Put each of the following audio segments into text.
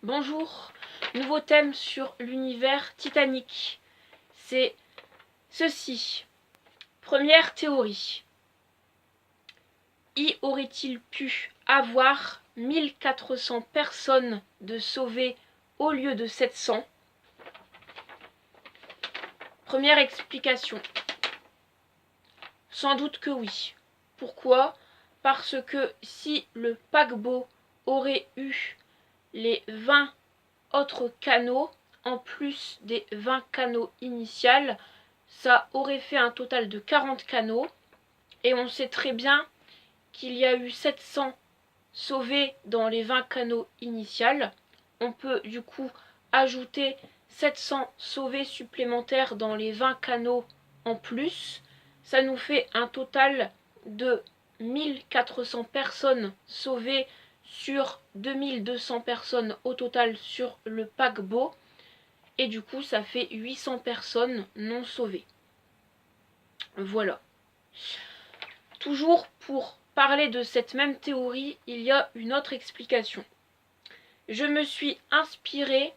Bonjour, nouveau thème sur l'univers Titanic. C'est ceci. Première théorie. Y aurait-il pu avoir 1400 personnes de sauvées au lieu de 700? Première explication. Sans doute que oui. Pourquoi? Parce que si le paquebot aurait eu les 20 autres canaux, en plus des 20 canaux initiales, ça aurait fait un total de 40 canaux. Et on sait très bien qu'il y a eu 700 sauvés dans les 20 canaux initiales. On peut du coup ajouter 700 sauvés supplémentaires dans les 20 canaux en plus. Ça nous fait un total de 1400 personnes sauvées sur 2200 personnes au total sur le paquebot. Et du coup, ça fait 800 personnes non sauvées. Voilà. Toujours pour parler de cette même théorie, il y a une autre explication. Je me suis inspirée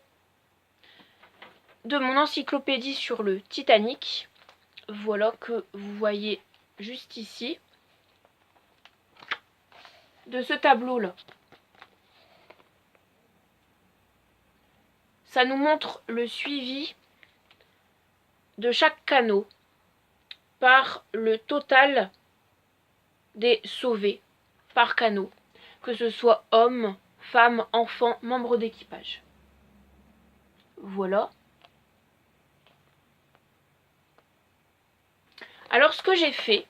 de mon encyclopédie sur le Titanic. Voilà que vous voyez juste ici. De ce tableau-là. Ça nous montre le suivi de chaque canot par le total des sauvés par canot, que ce soit hommes, femmes, enfants, membres d'équipage. Voilà. Alors ce que j'ai fait,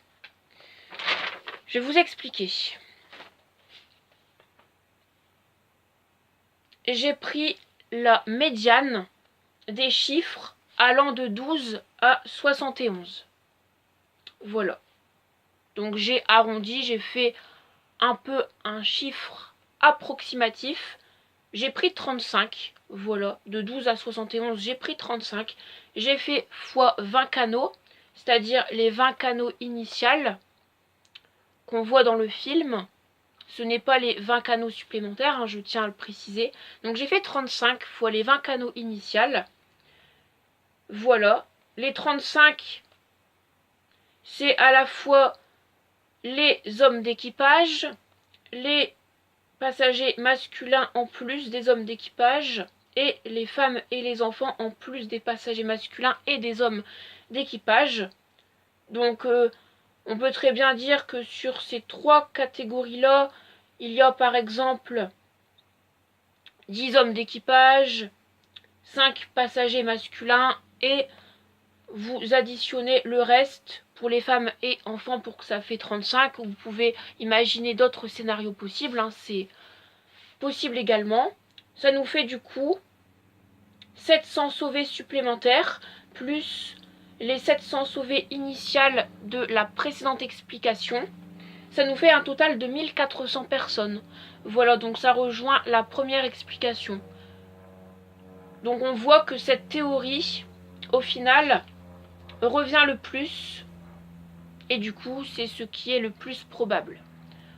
je vais vous expliquer. J'ai pris la médiane des chiffres allant de 12 à 71. Voilà. Donc j'ai arrondi, j'ai fait un peu un chiffre approximatif. J'ai pris 35. Voilà, de 12 à 71, j'ai pris 35. J'ai fait x 20 canaux, c'est-à-dire les 20 canaux initiales qu'on voit dans le film. Ce n'est pas les 20 canaux supplémentaires, hein, je tiens à le préciser. Donc j'ai fait 35 fois les 20 canaux initiales. Voilà. Les 35, c'est à la fois les hommes d'équipage, les passagers masculins en plus des hommes d'équipage, et les femmes et les enfants en plus des passagers masculins et des hommes d'équipage. Donc on peut très bien dire que sur ces trois catégories-là, il y a par exemple 10 hommes d'équipage, 5 passagers masculins, et vous additionnez le reste pour les femmes et enfants pour que ça fait 35. Vous pouvez imaginer d'autres scénarios possibles, hein, c'est possible également. Ça nous fait du coup 700 sauvés supplémentaires, plus les 700 sauvés initiales de la précédente explication. Ça nous fait un total de 1400 personnes. Voilà, donc ça rejoint la première explication. Donc on voit que cette théorie, au final, revient le plus. Et du coup, c'est ce qui est le plus probable.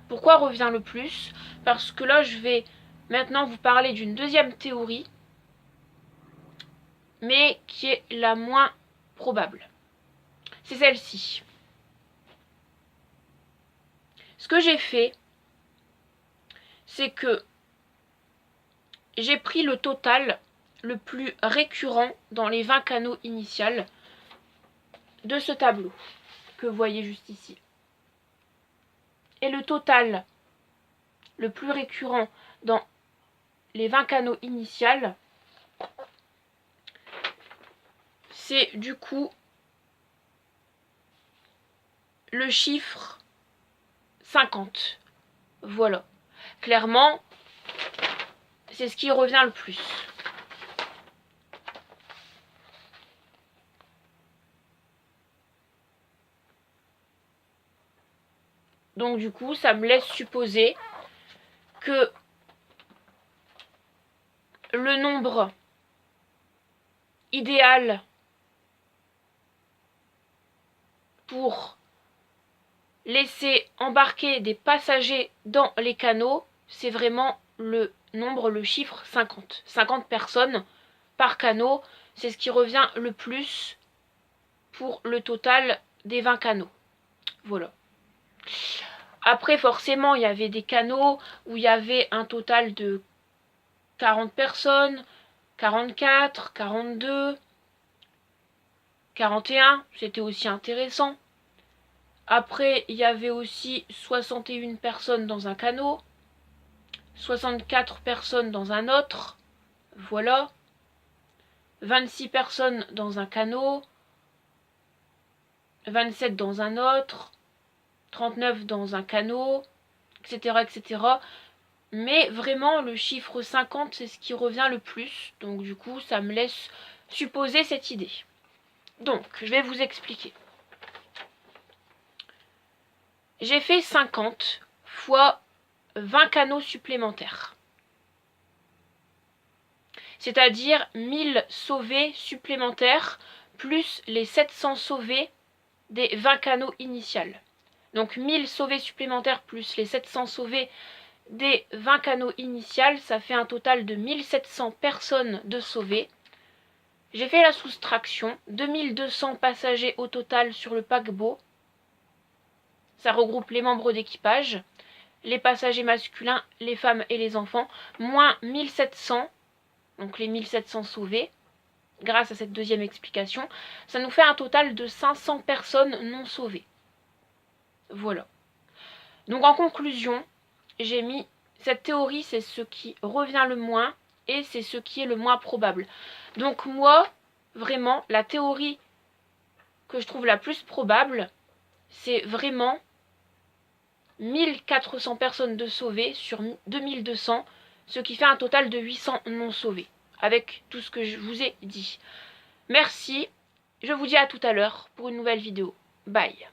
Pourquoi revient le plus? Parce que là, je vais maintenant vous parler d'une deuxième théorie, mais qui est la moins probable. C'est celle-ci. Ce que j'ai fait, c'est que j'ai pris le total le plus récurrent dans les 20 canaux initiales de ce tableau que vous voyez juste ici. Et le total le plus récurrent dans les 20 canaux initiales, c'est du coup le chiffre 50. Voilà. Clairement, c'est ce qui revient le plus. Donc du coup, ça me laisse supposer que le nombre idéal pour laisser embarquer des passagers dans les canaux, c'est vraiment le nombre le chiffre 50. 50 personnes par canot, c'est ce qui revient le plus pour le total des 20 canots. Voilà. Après, forcément, il y avait des canots où il y avait un total de 40 personnes, 44, 42, 41, c'était aussi intéressant. Après, il y avait aussi 61 personnes dans un canot, 64 personnes dans un autre, voilà. 26 personnes dans un canot, 27 dans un autre, 39 dans un canot, etc. etc. Mais vraiment, le chiffre 50, c'est ce qui revient le plus. Donc du coup, ça me laisse supposer cette idée. Donc, je vais vous expliquer. J'ai fait 50 fois 20 canaux supplémentaires. C'est-à-dire 1000 sauvés supplémentaires plus les 700 sauvés des 20 canaux initiales. Donc 1000 sauvés supplémentaires plus les 700 sauvés des 20 canaux initiales, ça fait un total de 1700 personnes de sauvées. J'ai fait la soustraction, 2200 passagers au total sur le paquebot. Ça regroupe les membres d'équipage, les passagers masculins, les femmes et les enfants, moins 1700, donc les 1700 sauvés, grâce à cette deuxième explication. Ça nous fait un total de 500 personnes non sauvées. Voilà. Donc en conclusion, j'ai mis cette théorie, c'est ce qui revient le moins et c'est ce qui est le moins probable. Donc moi, vraiment, la théorie que je trouve la plus probable, c'est vraiment 1400 personnes de sauvées sur 2200, ce qui fait un total de 800 non sauvés, avec tout ce que je vous ai dit. Merci, je vous dis à tout à l'heure pour une nouvelle vidéo. Bye.